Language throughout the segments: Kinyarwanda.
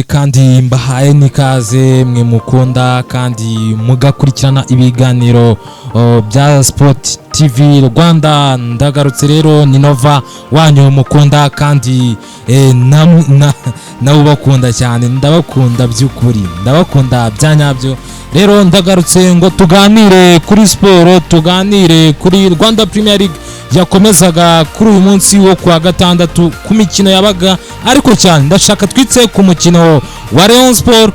kandi mbahaye nikaze mwe mukunda kandi mugakurikirana ibiganiro bya Sport TV Rwanda. Ndagarutse rero ni Nova wanyu mukunda kandi nawe bakunda cyane, ndabakunda by'ukuri, ndabakunda byanyabyo. Rero ndagarutse ngo tuganire kuri sport, tuganire kuri Rwanda Premier League yakomezaga kuri uyu munsi wo kwa gatandatu ku mikino yabaga, ariko cyane ndashaka twitse ku mukino wa Rayon Sport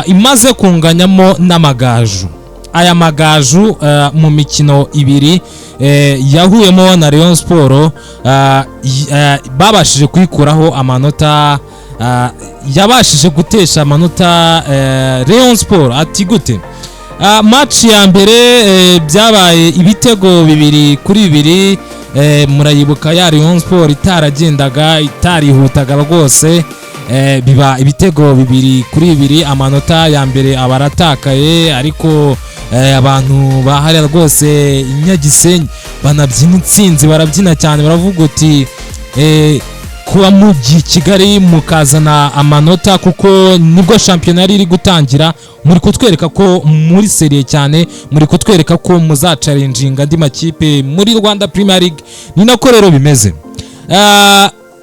imaze kunganyamo n'amagaju. Aya magaju mu mikino ibiri yahuyemo na Rayon Sport babashije kwikuraho amanota, yabashije gutesha amanota Rayon Sport. Ati gute? Match ya mbere byabaye ibitego 2-2. Murayibuka ya Rayon Sport itaragendaga, itarihutaga rwose, biba ibitego 2-2. Amanota ya mbere abaratakaye, ariko abantu bahari rwose inyagisenyi banabyina intsinzi, barabyina cyane, baravuga uti kuba mu Kigali mukazana amanota kuko nibwo shampiyona iri gutangira, muri kutwereka ko muri serie cyane, muri kutwereka ko muzacalenjinga andi makipe muri Rwanda Premier League. Ni nako rero bimeze,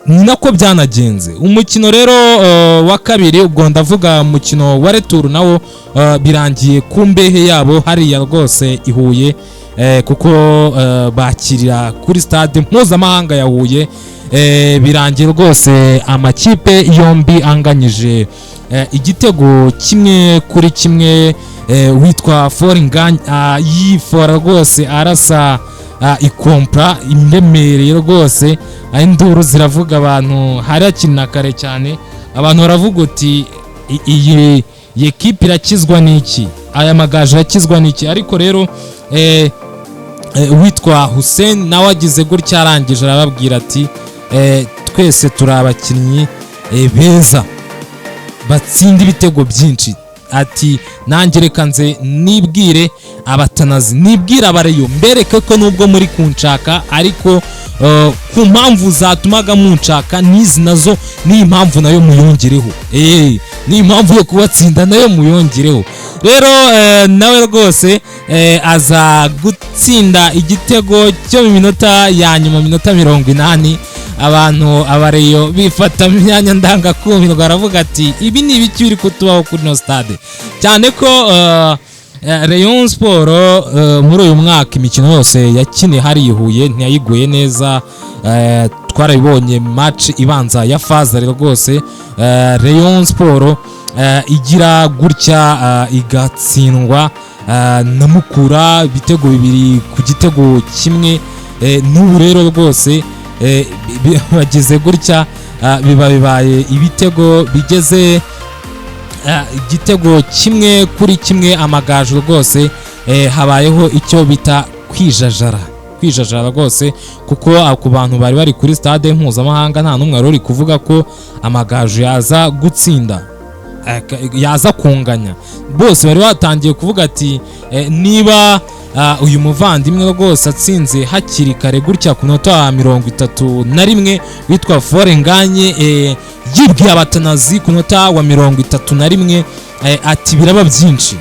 ni nako byanagenze. Umukino rero wa kabiri, ubwo ndavuga umukino wa retour, nawo birangiye ku mbehe yabo hariya rwose i Huye, kuko bakirira kuri stade mpuzamahanga ya Huye. Birangiye rwose amakipe yombi anganyije igitego 1-1. Witwa Foringanya yifora rwose, arasa ikompra indemereye rwose, induru ziravuga, abantu hari akina kare cyane, abantu baravuga uti iyi ekipe irakizwa n'iki, aya magaje yakizwa n'iki. Ariko rero witwa Hussein nawe agize gutya, arangije arababwira ati twese turi abakinnyi beza batsinda ibitego byinshi. Ati nanjye reka nze nibwire abatanazi, nibwire abareyo, mbereke ko nubwo muri kunshaka, ariko ku mpamvu zatumaga munshaka nizi nazo, ni impamvu nayo muyongereho, ni impamvu yo kubatsinda nayo muyongereho. Rero nawe rwose aza gutsinda igitego cyo mu minota ya nyuma, minota 80. Abantu abareyo bifata myanya ndangakumirwa, baravuga ati ibi ni ibiki biri kutubaho kuri no stade, cyane ko Rayon Sport muri uyu mwaka imikino yose yakine hari Huye ntiyayiguye neza. Twarabibonye match ibanza ya Fazari rwose, Rayon Sport igira gutya igatsindwa na Mukura ibitego 2-1. N'ubu rero rwose bageze gutya, bibaye ibitego bigeze igitego 1-1. Amagaju rwose habayeho icyo bita kwijajara rwose, kuko ku bantu bari kuri stade mpuzamahanga nta numwe wari kuvuga ko amagaju yaza gutsinda, yaza kunganya. Bose bari batangiye kuvuga ati niba uyu muvandimwe rwose atsinze hakiri kare gutya ku nota 31 witwa Foringanye, yibwiye abatanazi ku nota wa 31, ati biraba byinshi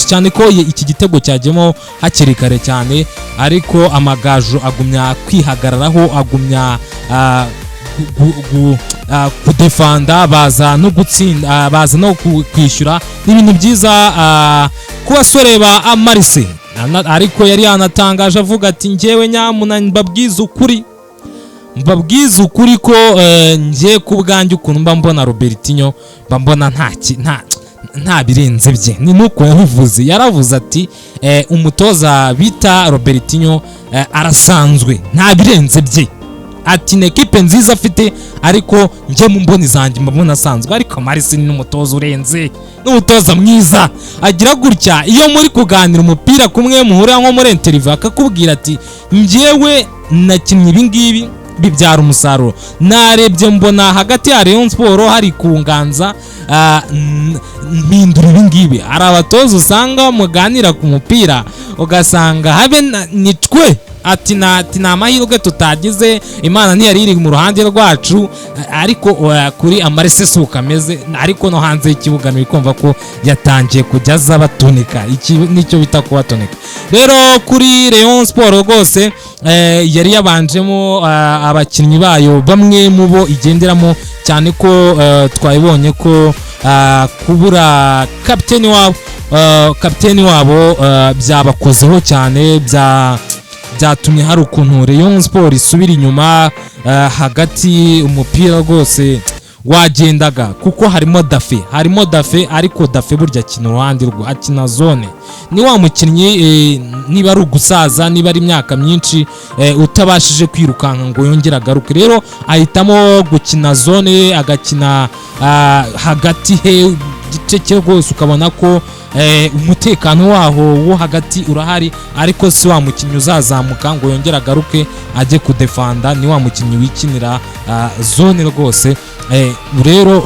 cyane ko iki gitego cyagemo hakiri kare cyane. Ariko amagaju agumya kwihagararaho, agumya kudefanda, baza no gutsinda, baza no kwishyura n'ibintu byiza ku basore ba Amarise. Ariko yari yanatangaje avuga ati njyewe nyamuna mbabwiza ukuri ko njye ku bwanjye ukuntu mba mbona Robertinho, mba mbona nta birenze bye. Ni nuko yavuze, yaravuze ati umutoza bita Robertinho arasanzwe, nta birenze bye. Ati ne equipe nziza afite, ariko njye mu mboni zanjye mbona asanzwe. Ariko Marisi ni umutoza urenze, n'umutoza mwiza, agira gutya iyo muri kuganira umupira kumwe muhura nko muri interview, akakubwira ati njyewe nakinnye ibi ngibi bibyara umusaruro, narebye mbona hagati ya Rayon Sport hari kunganza, mpindura ibi ngibi. Hari abatoza usanga muganira ku mupira ugasanga habe nitwe ati nta mahirwe tutagize, Imana ntiyari iri mu ruhande rwacu, ariko kuri Amarese si uko ameze, ariko no hanze y'ikibuga ntibikumva ko yatangiye kujya aza batunika, iki nicyo bita kubatunika. Rero kuri Rayon Sport rwose yari yabanjemo abakinnyi bayo bamwe mu bo igenderamo, cyane ko twabibonye ko kubura kapiteni wabo byabakozeho cyane, byatumye hari ukuntu Rayon Sport isubira inyuma hagati, umupira rwose wagendaga kuko harimo Dafe, ariko Dafe burya akina uruhande rwo, akina zone, ni wa mukinnyi niba ari ugusaza, niba ari imyaka myinshi utabashije kwirukanka ngo yongere agaruke, rero ahitamo gukina zone, agakina hagati he gice cye rwose, ukabona ko umutekano waho wo hagati urahari, ariko si wa mukinnyi uzazamuka ngo yongere agaruke ajye kudefanda, ni wa mukinnyi wikinira zone rwose. Rero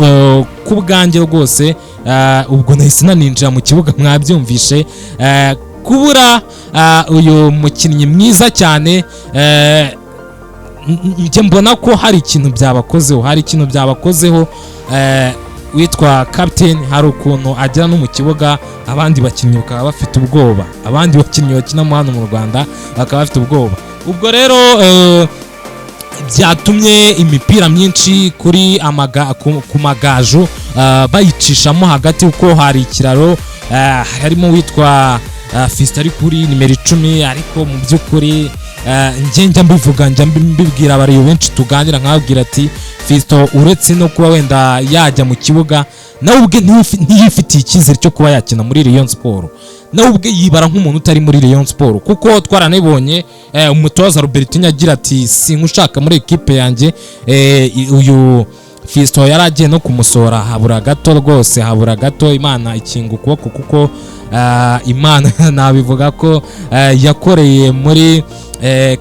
ku bwanjye rwose ubwo nahise naninjira mu kibuga, mwabyumvishe, kubura uyu mukinnyi mwiza cyane, njye mbona ko hari ikintu byabakozeho, witwa captain, hari ukuntu agera no mu kibuga abandi bakinnyi bakaba bafite ubwoba, abandi bakinnyi bakina hano mu Rwanda bakaba bafite ubwoba. Ubwo rero byatumye imipira myinshi kuri ku magaju bayicishamo hagati, kuko hari ikiraro, harimo witwa Fiston ari kuri nimero 10, ariko mu by'ukuri njya mbivuga, njya mbibwira abariyo benshi tuganira, nkababwira ati Fiston uretse no kuba wenda yajya mu kibuga, nawe ubwe ntiyifitiye icyizere cyo kuba yakina muri Rayon Sport, nawe ubwe yibara nk'umuntu utari muri Rayon Sport, kuko twaranibonye umutoza Robertinho agira ati sinkushaka muri equipe yanjye. Uyu Fiston yaragiye no kumusora, habura gato Imana ikinga ukuboko, kuko Imana nabivuga ko yakoreye muri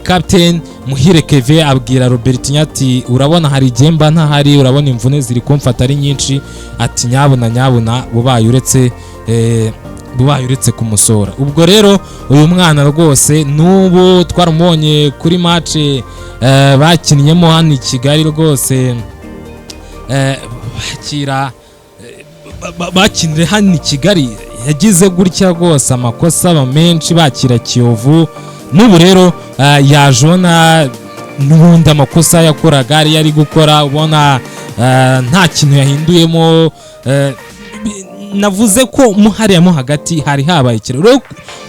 captain Muhire Keve, abwira Robertinho ati urabona hari igemba ntahari, urabona imvune ziri kumfata ari nyinshi, ati nyabuna bubaye uretse kumusora. Ubwo rero uyu mwana rwose n'ubu twaramubonye kuri match bakinnyemo hano i Kigali rwose, bakinire hano i Kigali, yagize gutya rwose amakosa menshi bakira Kiyovu, n'ubu rero yajona n'ubundi amakosa yakoraga yari gukora, ubona nta kintu yahinduyemo. Navuze ko muhariyemo hagati hari habaye ikiraro,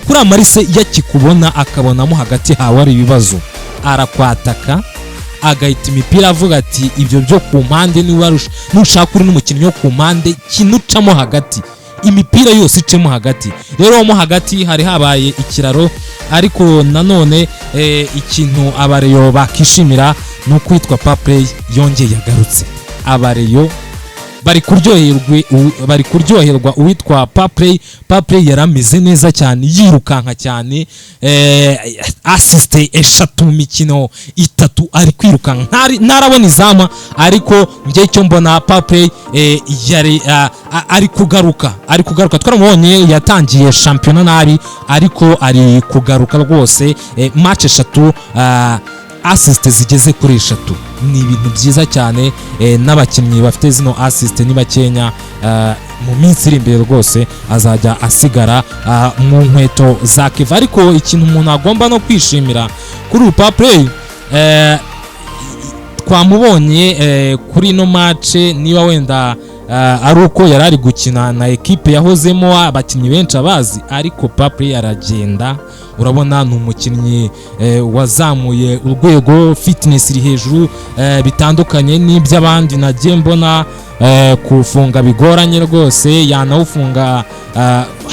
kuri Amarese yakikubona akabonamo hagati hawe ari ibibazo, arakwataka agahita imipira avuga ati ibyo byo ku mpande, nushaka uri n'umukinnyi wo ku mpande kinucamo hagati, imipira yose icemo hagati. Rero mo hagati hari habaye ikiraro, ariko nanone ikintu abareyo bakishimira ni ukwitwa Paplay yongeye yagarutse. Abareyo bari kuryoherwa uwitwa Paplay yarameze neza cyane, yirukanka cyane, assiste 3 mu mikino 3 ari kwirukanka, ntarabona izama, ariko njye cyo mbona Paplay yari ari kugaruka. Twaramubonye yatangiye shampiyona nabi, ariko ari kugaruka rwose. Match 3 assist zigeze kuri 3, ni ibintu byiza cyane. N'abakinnyi bafite zino assist ni bakenya, mu minsi iri imbere rwose azajya asigara mu nkweto za Keva. Ariko ikintu umuntu agomba no kwishimira kuri Paplay, twamubonye kuri no match, niba wenda ari uko yari ari gukina na ekipe yahozemo abakinnyi benshi abazi, ariko Paplay aragenda, urabona ni umukinnyi wazamuye urwego, fitness iri hejuru, bitandukanye n'iby'abandi nagiye mbona kufunga bigoranye rwose, yanawufunga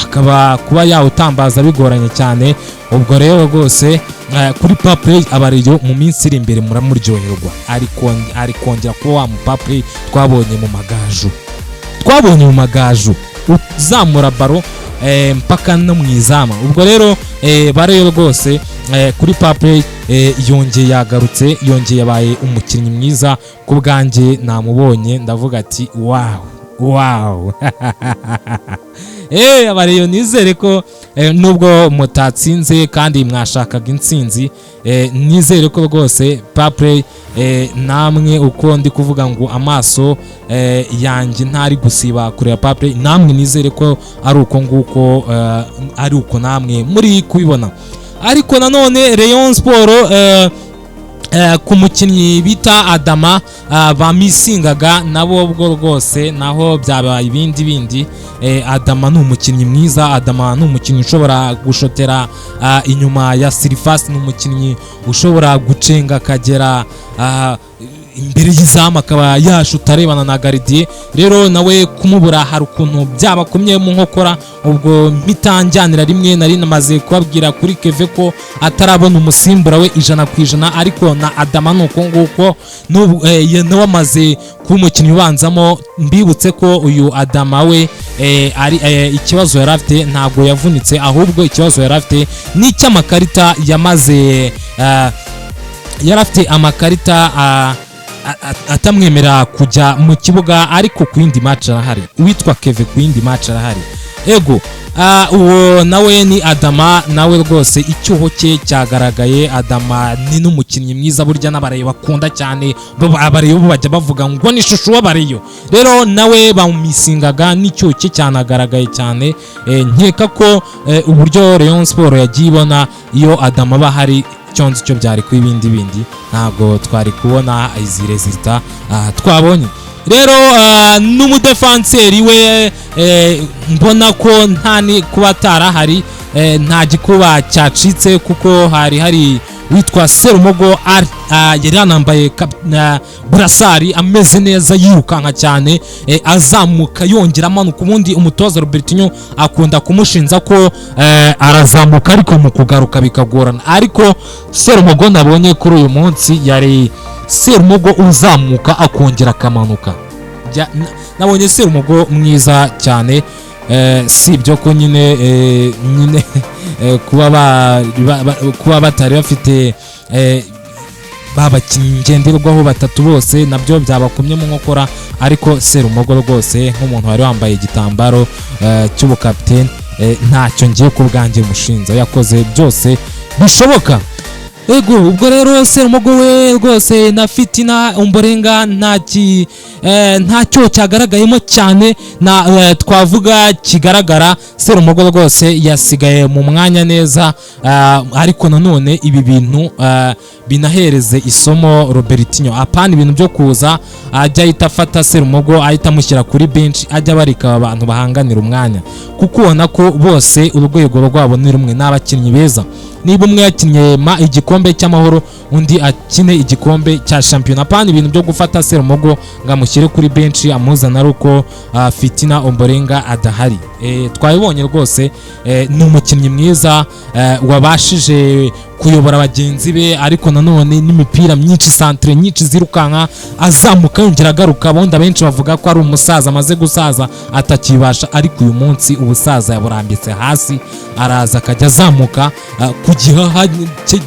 akaba kuba yawutambaza bigoranye cyane. Ubwo rero rwose kuri Paplay abareyo mu minsi iri imbere muramuryoherwa, ari kongera kuba wa Paplay twabonye mu magaju uzamura baro mpaka no mu izama. Ubwo rero bareyo rwose kuri Paplay yongeye yagarutse, yongeye yabaye umukinnyi mwiza. Ku bwanjye namubonye ndavuga ati wow, wow. Abareyo nizere ko nubwo mutatsinze kandi mwashakaga intsinzi, nizere ko rwose Papley namwe uko ndi kuvuga ngo amaso yanjye ntari gusiba kureba Papley, namwe nizere ko ari uko nguko, ari uko namwe muri kubibona. Ariko nanone Rayon Sport ku mukinnyi bita Adama bamisingaga nabo ubwo rwose naho byabaye ibindi. Adama ni umukinnyi mwiza, Adama ni umukinnyi ushobora gushotera inyuma ya Sirifasi, ni umukinnyi ushobora gucenga akagera imbere y'izamu akaba yashuta arebana na gardien. Rero nawe kumubura hari ukuntu byabakomye mu nkokora, ubwo mpitanjyanira rimwe nari namaze kubabwira kuri Keve ko atarabona umusimbura we 100%, ariko na Adama nuko nguko nawe amaze kuba umukinnyi ubanzamo. Mbibutse ko uyu Adama we ari ikibazo yari afite ntabwo yavunitse, ahubwo ikibazo yari afite ni cy'amakarita yamaze, yari afite amakarita atamwemera kujya mu kibuga, ariko ku yindi match arahari. Uwitwa Keve ku yindi match arahari. Ego uwo nawe ni Adama, nawe rwose icyuho cye cyagaragaye. Adama ni n'umukinnyi mwiza, burya n'abareyo bakunda cyane, abareyo bajya bavuga ngo ni ishusho w'abareyo. Rero nawe bamumisingaga n'icyuho cye cyanagaragaye cyane. Nkeka ko uburyo Rayon Sport yagiye ibona iyo Adama bahari cyonzi cyo byari ku ibindi ntabwo twari kubona izi resulta twabonye. Rero n'umudefanseri we mbona ko ntani kuba atarahari, nta gikuba cyacitse kuko hari witwa Serumogo yari yanambaye burasari ameze neza, yirukanka cyane, azamuka yongera amanuka. Ubundi umutoza Robertinho akunda kumushinza ko arazamuka ariko mu kugaruka bikagorana, ariko Serumogo nabonye kuri uyu munsi yari Serumogo uzamuka akongera akamanuka. Nabonye Serumogo mwiza cyane, si ibyo ko nyine kuba batari bafite babakinnyi ngenderwaho batatu bose nabyo byabakomye mu nkokora, ariko Serumogo rwose nk'umuntu wari wambaye igitambaro cy'ubukapiteni, ntacyo ngiye ku bwanjye mushinza, yakoze byose bishoboka. Ego ubwo rero Serumogo we rwose na Fitina Ombolenga ntacyo cyagaragayemo cyane, twavuga kigaragara. Serumogo rwose yasigaye mu mwanya neza, ariko nanone ibi bintu binahereze isomo Robertinho, apana ibintu byo kuza ajya ahita afata Serumogo ahita amushyira kuri bench, ajya barika abantu bahanganira umwanya, kuko ubona ko bose urwego rwabo ni rumwe, n'abakinnyi beza. Niba umwe yakinnye igikombe cy'amahoro undi akine igikombe cya shampiyona, apana ibintu byo gufata Serumogo ngamushyire kuri bench amuzana aruko Fitina Ombolenga adahari. Twabibonye rwose ni umukinnyi mwiza wabashije kuyobora bagenzi be, ariko nanone n'imipira myinshi, centre nyinshi zirukanka, azamuka yongera agaruka. Bonda benshi bavuga ko ari umusaza amaze gusaza atakibasha, ariko uyu munsi ubusaza yaburambitse hasi, araza akajya azamuka ku gihaha cye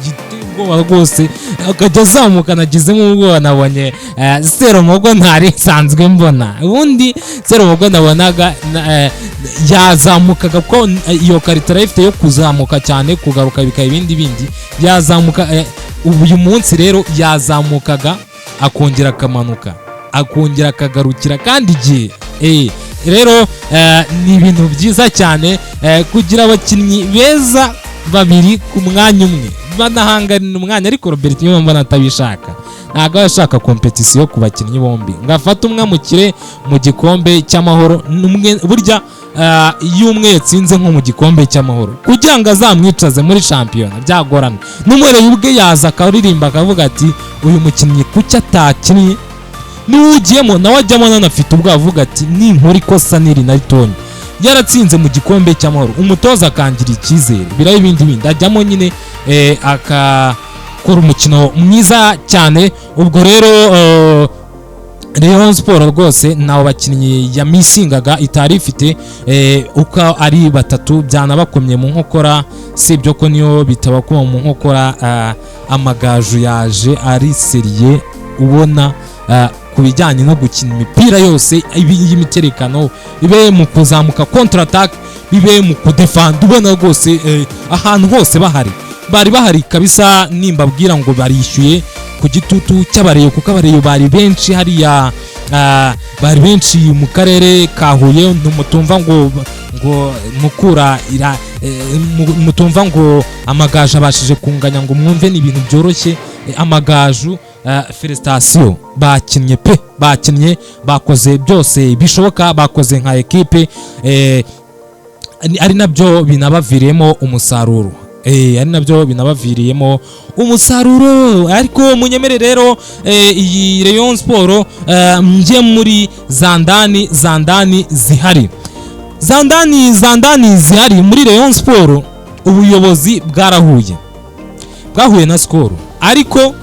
ubwoba rwose, akajya azamuka. Nagizemo ubwoba, nabonye Serumogo ntari nsanzwe mbona. Ubundi Serumogo nabonaga yazamukaga ko iyo karita ifite yo kuzamuka cyane, kugaruka bikaba ibindi yazamuka. Uyu munsi rero yazamukaga akongera akamanuka, akongera akagarukira kandi igihe. Rero ni ibintu byiza cyane kugira abakinnyi beza babiri ku mwanya umwe banahanganira umwanya, ariko Robertinho mbona atabishaka, ntabwo ashaka competition ku bakinnyi bombi, ngafata umwe amukire mu gikombe cy'amahoro. Burya iyo umwe yatsinze nko mu gikombe cy'amahoro, kugira ngo azamwicaze muri shampiyona byagorana. N'umurebe ubwe yaza akaririmba akavuga ati uyu mukinnyi kuki atakinnye, niwe ugiyemo nawe ajyamo nanafite ubwo avuga ati ninkora ikosa niri na Tony yaratsinze mu gikombe cy'amahoro, umutoza akangira icyizere, biraho ibindi ajyamo nyine akakora umukino mwiza cyane. Ubwo rero Rayon Sport rwose nawo bakinnyi yamisingaga itari ifite, uko ari batatu byanabakomye mu nkokora, sibyo ko niyo bitabakoma mu nkokora. Amagaju yaje ari seriye, ubona ku bijyanye no gukina imipira yose y'imiterekano, bibe mu kuzamuka counter attack, bibe mu kudefend. Ubona rwose ahantu hose bari bahari kabisa. Nimbabwira ngo barishyuye ku gitutu cy'abareyo, kuko abareyo bari benshi hariya, bari benshi mu karere ka Huye. Mutumva ngo mukura mutumva ngo Amagaju abashije kunganya ngo mwumve ni ibintu byoroshye. Amagaju felicitation, bakinnye bakoze byose bishoboka, bakoze nka ekipe, ari nabyo binabaviriyemo umusaruro. Ariko munyemere rero iyi Rayon Sport mje muri zandani zihari. Zandani zihari muri Rayon Sport. Ubuyobozi bwahuye na Skol, ariko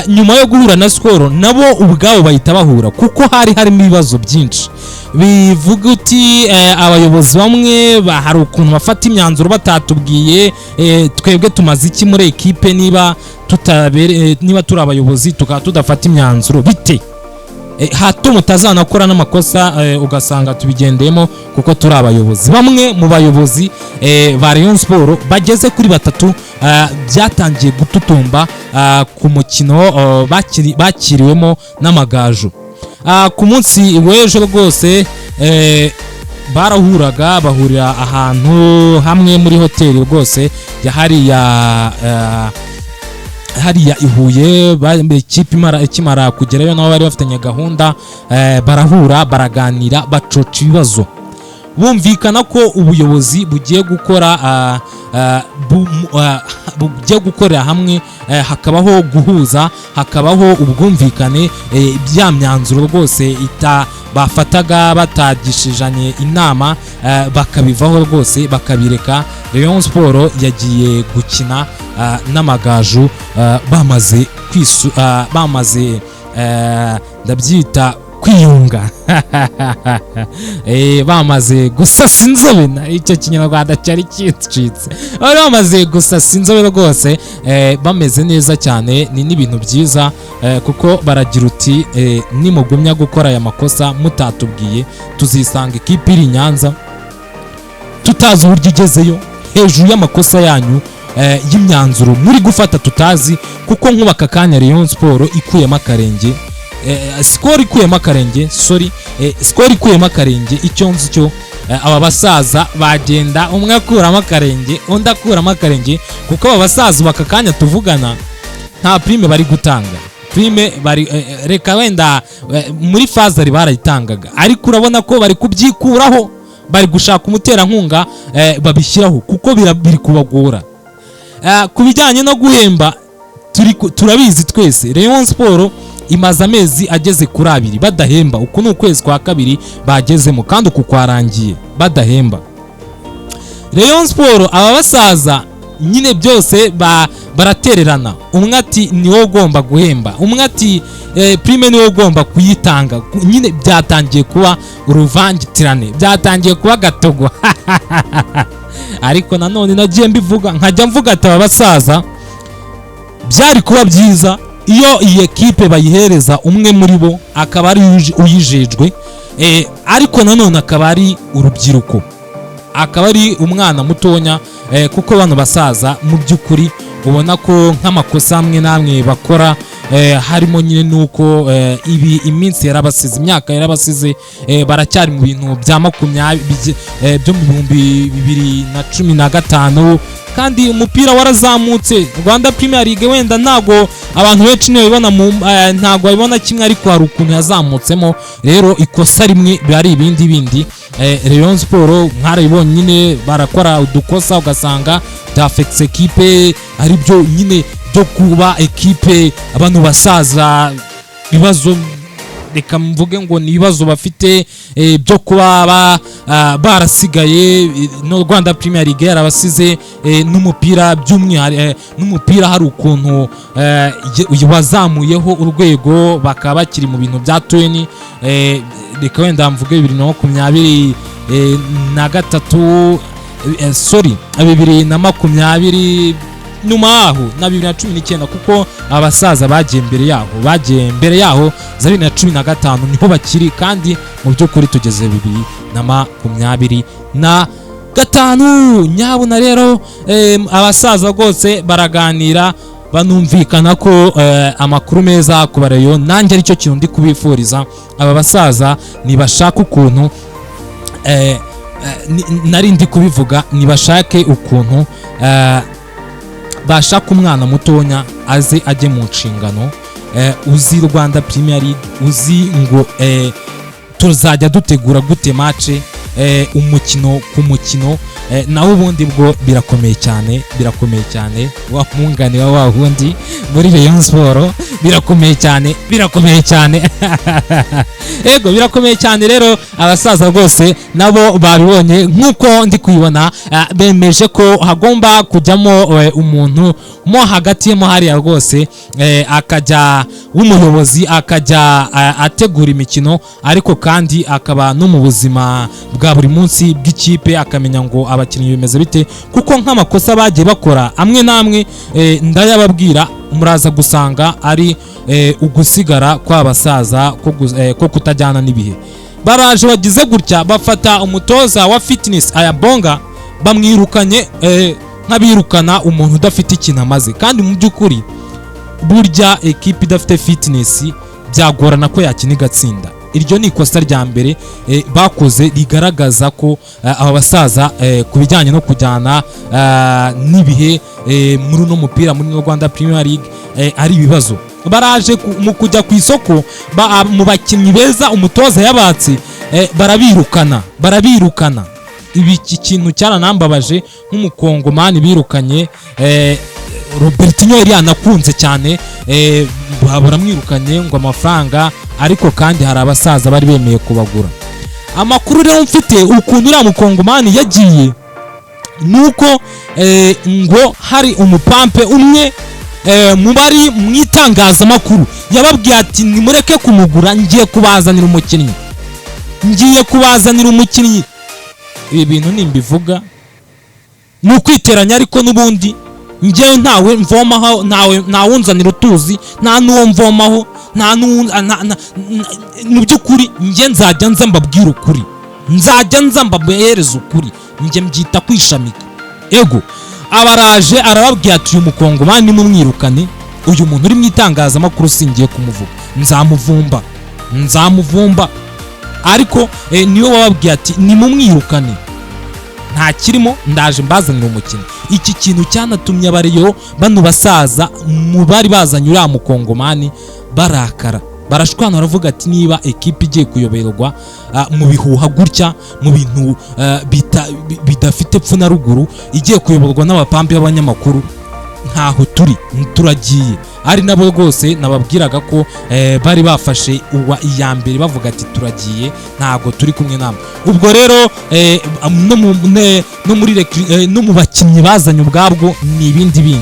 nyuma yo guhura na Skol nabo ubwabo bahita bahura, kuko harimo ibibazo byinshi. Bivuga uti abayobozi bamwe hari ukuntu bafata imyanzuro batatubwiye, twebwe tumaze iki muri ekipe niba turi abayobozi tukaba tudafata imyanzuro bite? Hato mutazanakora n'amakosa ugasanga tubigendeyemo kuko turi abayobozi. Bamwe mu bayobozi ba Rayon Sport bageze kuri 3 byatangiye gututumba ku mukino bakiriwemo n'Amagaju. Ku munsi w'ejo rwose bahurira ahantu hamwe muri hoteli rwose hariya ihuye. Ikipe ikimara kugerayo nabo bari bafitanye gahunda, barahura baraganira bacoca ibibazo, bumvikana ko ubuyobozi bugiye gukorera hamwe, hakabaho guhuza, hakabaho ubwumvikane. Bya myanzuro rwose bafataga batagishijanye inama bakabivaho rwose bakabireka. Rayon Sport yagiye gukina n'Amagaju bamaze ndabyita kwiyunga bamaze gusasa inzobe. Icyo kinyarwanda cyari cyicitse, bari bamaze gusasa inzobe rwose, bameze neza cyane. Ni n'ibintu byiza, kuko baragira uti nimugumya gukora aya makosa mutatubwiye, tuzisanga ikipe iri Nyanza tutazi uburyo igezeyo, hejuru y'amakosa yanyu y'imyanzuro muri gufata tutazi. Kuko nkubaka kanya Rayon Sport ikuyemo akarenge, Skol ikuyemo akarenge, icyo nzi cyo aba basaza bagenda umwe akuramo akarenge undi akuramo akarenge, kuko aba basaza bakakanya tuvugana nta prime bari gutanga. Prime bari reka wenda muri faza barayitangaga, ariko urabona ko bari kubyikuraho, bari gushaka umuterankunga babishyiraho, kuko biri kubagora. Ku bijyanye no guhemba turabizi twese, Rayon Sport imaze amezi ageze kuri 2 badahemba. Uku ni ukwezi kwa 2 bagezemo, kandi uku kwarangiye badahemba. Rayon Sport aba basaza nyine byose baratererana. Umwe ati niwo ugomba guhemba, umwe ati prime niwo ugomba kuyitanga. Nyine byatangiye kuba uruvangitirane, byatangiye kuba gatogo. Ariko nanone nagiye nkajya mvuga ati aba basaza byari kuba byiza iyo iyi ekipe bayihereza umwe muri bo akaba ari uyijejwe, ariko nanone akaba ari urubyiruko, akaba ari umwana mutonya, kuko bano basaza mu by'ukuri ubona ko nk'amakosa amwe namwe bakora, harimo nyine nuko iminsi yarabasize, imyaka yarabasize, baracyari mu bintu bya 20 byo mu 2015, kandi umupira warazamutse. Rwanda Premier League wenda ntago abantu benshi nibona ntago babibona kimwe, ariko hari ukuntu yazamutsemo. Rero ikosa rimwe bari ibindi. Rayon Sport mwarayibonye nyine barakora udukosa, ugasanga dafex equipe ari byo nyine byo kuba equipe abantu basaza. Ibibazo reka mvuge ngo ni ibibazo bafite byo kuba barasigaye. No Rwanda Premier League yarabasize n'umupira by'umwihariko, n'umupira hari ukuntu wazamuyeho urwego, bakaba bakiri mu bintu bya 20 reka wenda mvuge 2023 2020 nyuma yaho na 2019 kuko abasaza bagiye mbere yaho za 2015 niho bakiri, kandi mu by'ukuri tugeze 2025 nyabuna rero abasaza rwose baraganira banumvikana ko amakuru meza ku Barayo. Nanjye aricyo kintu ndi kubifuriza aba basaza, nibashaka ukuntu nari ndi kubivuga, nibashake ukuntu bashaka umwana mutonya aze ajye mu nshingano, uzi Rwanda Premier League, uzi ngo tuzajya dutegura gute match umukino ku mukino, naho ubundi bwo birakomeye cyane wa munganira wa wundi muri Rayon Sport, birakomeye cyane ego birakomeye cyane. Rero abasaza rwose nabo babibonye nk'uko ndi kuyibona, bemeje ko hagomba kujyamo umuntu mo hagati mo hariya rwose, akajya w'umuyobozi, akajya ategura imikino, ariko kandi akaba no mu buzima bwa buri munsi bw'ikipe, akamenya ngo abakinnyi bimeze bite, kuko nk'amakosa bagiye bakora amwe namwe ndayababwira, muraza gusanga ari ugusigara kw'abasaza ko kutajyana n'ibihe. Baraje bagize gutya bafata umutoza wa fitness Ayabonga, bamwirukanye nk'abirukana umuntu udafite ikintu amaze, kandi mu by'ukuri burya ekipe idafite fitness byagorana ko yakina igatsinda. Iryo ni ikosa rya mbere bakoze rigaragaza ko aba basaza ku bijyanye no kujyana n'ibihe muri uno mupira muri Rwanda Premier League ari ibibazo. Baraje mu kujya ku isoko mu bakinnyi beza umutoza yabatse, barabirukana. Ibi kintu cyaranambabaje nk'umukongomani birukanye Robertinho yari yanakunze cyane, baramwirukanye ngo amafaranga, ariko kandi hari abasaza bari bemeye kubagura. Amakuru rero mfite ukuntu uriya mukongomani yagiye, nuko ngo hari umupampe umwe mu bari mu itangazamakuru yababwiye ati nimureke kumugura, ngiye kubazanira umukinnyi. Ibi bintu nimbivuga ni ukwiteranya, ariko n'ubundi njyewe ntawe mvomaho, ntawe unzanira utuzi, nta n'uwo mvomaho, mu by'ukuri njye nzajya nza mbabwira ukuri, nzajya nza mbahereza ukuri, njye mbyita kwishamika. Ego abaraje arababwira ati uyu mukongomani mumwirukane, uyu muntu uri mu itangazamakuru singiye kumuvuga, nzamuvumba, ariko niyo wababwiye ati nimumwirukane, nta kirimo, ndaje mbazanira umukino. Iki kintu cyanatumye Abarayo bano basaza mu bari bazanye uriya mukongomani barakara, barashwana, baravuga ati niba ekipe igiye kuyoberwa mu bihuha gutya, mu bintu bidafite epfo na ruguru, igiye kuyoborwa n'abapampi b'abanyamakuru, ntaho turagiye. Ari nabo rwose nababwiraga ko bari bafashe iya mbere bavuga ati turagiye, ntago turi kumwe namwe. Ubwo rero no mu bakinnyi bazanye ubwabwo ni ibindi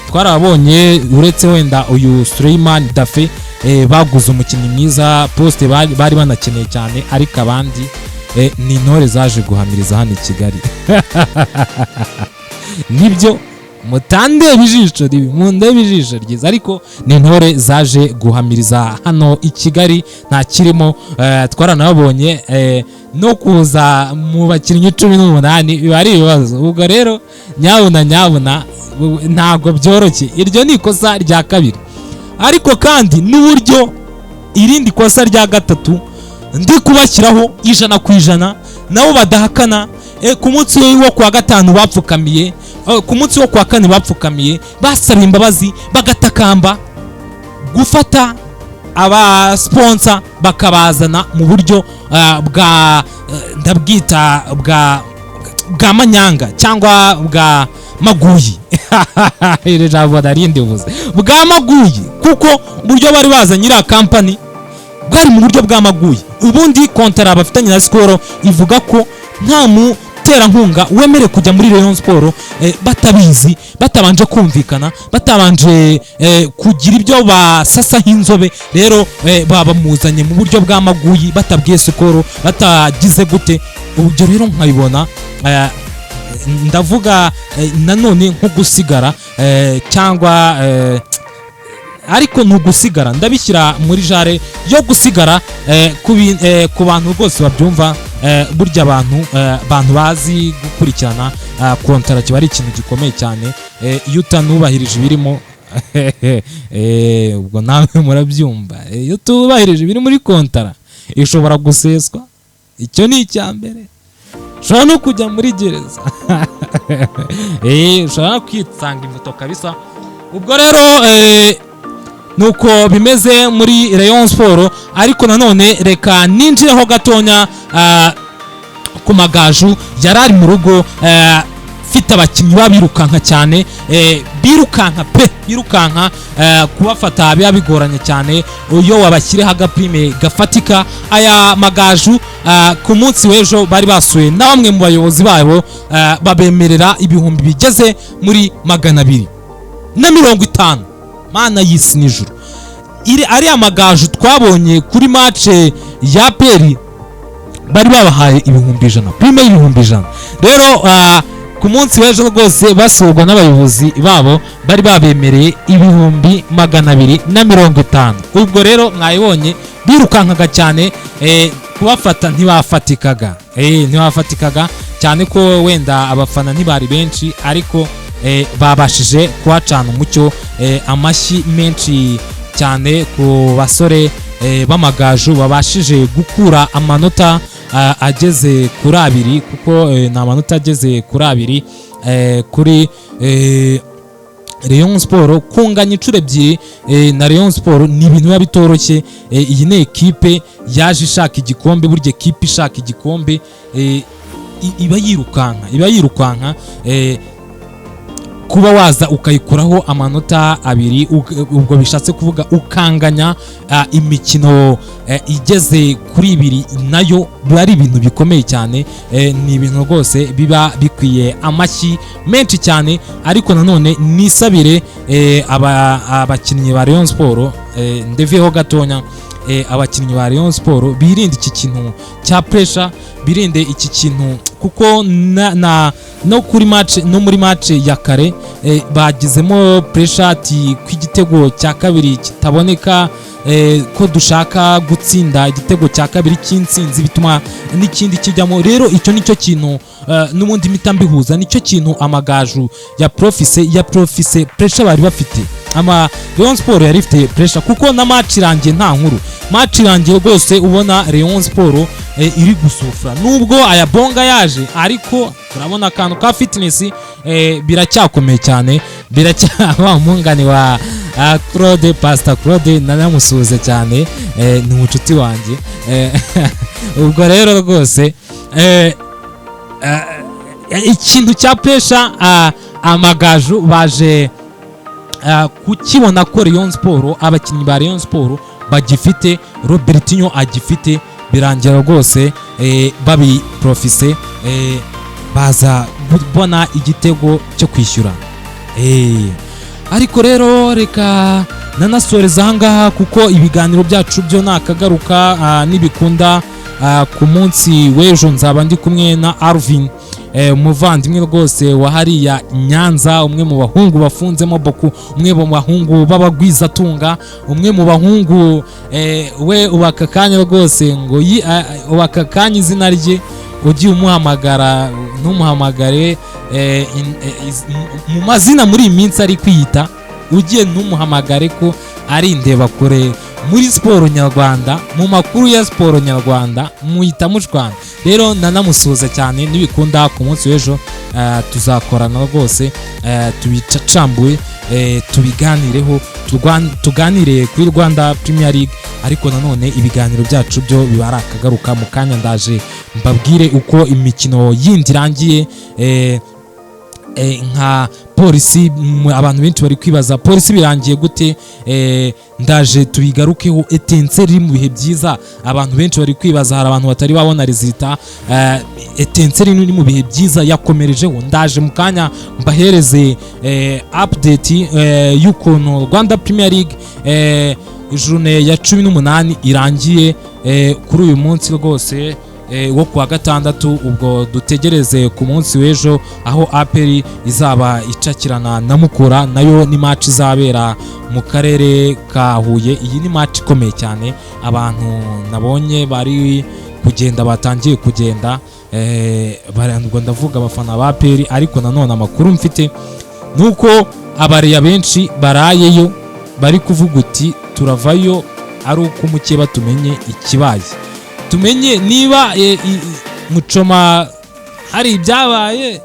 twarabonye, uretse wenda uyu Suleiman Dafe baguze umukinnyi mwiza, poste bari banakeneye cyane, ariko abandi ni intore zaje guhamiriza hano i Kigali. Nibyo mutandebe ijisho ribi, mundebe ijisho ryiza, ariko ni intore zaje guhamiriza hano i Kigali, nta kirimo. Twaranabonye no kuza mu bakinnyi 18 biba ari ibibazo. Ubwo rero nyabuna ntago byoroshye, iryo ni ikosa rya kabiri. Ariko kandi n'uburyo irindi kosa rya gatatu ndi kubashyiraho 100% nabo badahakana. Ku munsi wo kwa gatanu bapfukamiye, ku munsi wo kwa kane bapfukamiye, basaba imbabazi, bagatakamba gufata aba sponsor bakabazana mu buryo ndabwita bwa manyanga cyangwa bwa maguyi. Ire jambo darindi uvuze bwa maguyi, kuko buryo bari bazanye ira company bwari mu buryo bwa maguyi. Ubundi kontara bafitanye na Skol ivuga ko nta muterankunga wemere kujya muri Rayon Sport batabizi, batabanje kumvikana, batabanje kugira ibyo basasa nk'inzobe. Rero babamuzanye mu buryo bwa maguyi, batabwiye Skol, batagize gute. Ubwo rero nkabibona ndavuga nanone nko gusigara cyangwa ariko ntugusigara ndabishyira muri jare yo gusigara ku bantu rwose babyumva. Burya abantu bazi gukurikirana kontara kiba ari ikintu gikomeye cyane. Iyo utanubahirije ibirimo ubwo nawe murabyumva, iyo utubahirije ibiri muri kontara ishobora guseswa. Icyo ni icya mbere, ushobora no kujya muri gereza ushobora kwisanga imbuto kabisa. Ubwo rero nuko bimeze muri Rayon Sport. Ariko nanone reka ninjireho gatonya ku Magaju yari ari mu rugo fite abakinnyi babirukanka cyane, birukanka kubafata biba bigoranye cyane iyo wabashyireho agaprime gafatika. Aya Magaju ku munsi w'ejo bari basuye na bamwe mu bayobozi babo babemerera ibihumbi bigeze muri 250 mana y'isi n'ijuru. Ari Amagaju twabonye kuri match ya Peri bari babahaye ibihumbi 100, prime y'ibihumbi 100. Rero ku munsi w'ejo rwose basurwa n'abayobozi babo bari babemereye ibihumbi 250. Ubwo rero mwayibonye birukankaga cyane, kubafata ntibafatikaga cyane ko wenda abafana ntibari benshi, ariko babashije kuhacana umucyo. Amashyi menshi cyane ku basore b'Amagaju babashije gukura amanota ageze kuri 2, kuko ni amanota ageze kuri 2 kuri Rayon Sport. Kunganya inshuro ebyiri na Rayon Sport ni ibintu biba bitoroshye. Iyi ni ekipe yaje ishaka igikombe. Burya ekipe ishaka igikombe iba yirukanka. Kuba waza ukayikuraho amanota 2, ubwo bishatse kuvuga ukanganya imikino igeze kuri 2, nayo bari ibintu bikomeye cyane. Ni ibintu rwose biba bikwiye amashyi menshi cyane. Ariko nanone nisabire abakinnyi ba Rayon Sport, ndeveho gatonya, abakinnyi ba Rayon Sport birinde iki kintu cya pressure, birinde iki kintu kuko no kuri match, no muri match ya kare bagizemo pressure ati kw'igitego cya kabiri kitaboneka, ko dushaka gutsinda igitego cya kabiri cy'insinzi bituma n'ikindi kijyamo. Rero icyo nicyo kintu n'ubundi mitambihuza, nicyo kintu Amagaju ya profise pressure bari bafite. Rayon Sport yari ifite pressure kuko na match irangiye nta nkuru. Match irangiye rwose ubona Rayon Sport iri gusufura, nubwo aya bonga yaje, ariko urabona akantu ka fitness biracyakomeye cyane. Biracyaba umungani wa Claude, Pastor Claude, nanamusuhuze cyane, ni umucuti wanjye. Ubwo rero rwose ikintu cya pressure Amagaju baje kukibona ko Rayon Sport, abakinnyi ba Rayon Sport bagifite, Robertinho agifite, birangira rwose babi profise baza kubona igitego cyo kwishyura. Ariko rero reka nanasoreza ahangaha kuko ibiganiro byacu byo nakagaruka nibikunda. Ku munsi w'ejo nzaba ndi kumwe na Alvin, umuvandimwe rwose wa hariya Nyanza, umwe mu bahungu bafunzemo boku, umwe mu bahungu b'abagwizatunga, umwe mu bahungu we ubaka kanya rwose ngo ubaka kanya izina rye ugiye umuhamagara ntumuhamagare mu mazina muri iyi minsi ari kwiyita, ugiye ntumuhamagare ko ari indeba kure muri siporo nyarwanda, mu makuru ya siporo nyarwanda muhita mushwana. Rero nanamusuhuza cyane, nibikunda ku munsi w'ejo tuzakorana rwose, tubicacambuye, tubiganireho, tuganire kuri Rwanda Premier League. Ariko nanone ibiganiro byacu byo biba akagaruka mu kanya, ndaje mbabwire uko imikino yindi irangiye. Nka polisi, abantu benshi bari kwibaza polisi birangiye gute, ndaje tubigarukeho. Etenseri mu bihe byiza, abantu benshi bari kwibaza, hari abantu batari babona resulta. Etenseri ni mu bihe byiza, yakomerejeho. Ndaje mu kanya mbahereze update y'ukuntu Rwanda Premier League journée ya 18 irangiye kuri uyu munsi rwose. wo kuwa gatandatu. Ubwo dutegereze ku munsi w'ejo aho APR izaba icakirana na Mukura, nayo ni match izabera mu karere ka Huye. Iyi ni match ikomeye cyane, abantu nabonye bari kugenda batangiye kugenda barandwa, ndavuga abafana ba APR, ariko nanone amakuru mfite nuko abareya benshi barayeyo bari kuvuga uti turavayo ari uko mukeba tumenye ikibaye, tumenye niba Muchoma hari ibyabaye,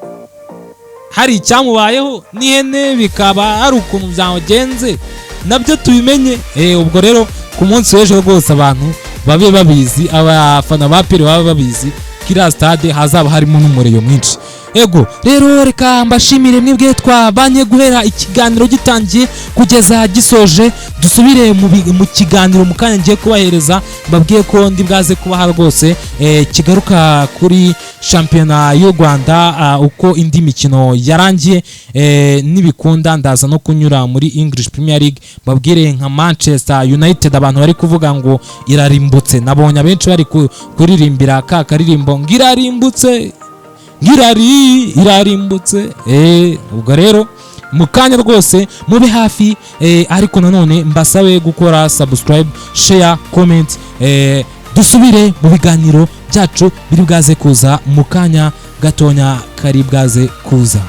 hari icyamubayeho n'ihene bikaba ari ukuntu byagenze, nabyo tubimenye. Ubwo rero ku munsi w'ejo rwose abantu babe babizi, abafana ba APR baba babizi kiriya stade hazaba harimo n'umureyo mwinshi. Ego rero reka mbashimire mwebwe twabanye guhera ikiganiro gitangiye kugeza gisoje. Dusubire mu kiganiro mu kanya ngiye kubahereza, mbabwiye ko ndi bwaze kubaha rwose kigaruka kuri shampiyona y'u Rwanda, uko indi mikino yarangiye nibikunda ndaza no kunyura muri English Premier League, mbabwire nka Manchester United abantu bari kuvuga ngo irarimbutse. Nabonye abenshi bari kuririmbira ka karirimbo ngirarimbutse irarimbutse. Ubwo rero mu kanya rwose mube hafi, ariko nanone mbasabe gukora subscribe, share, comment. Dusubire mu biganiro byacu biri bwaze kuza mu kanya gatonya kari bwaze kuza.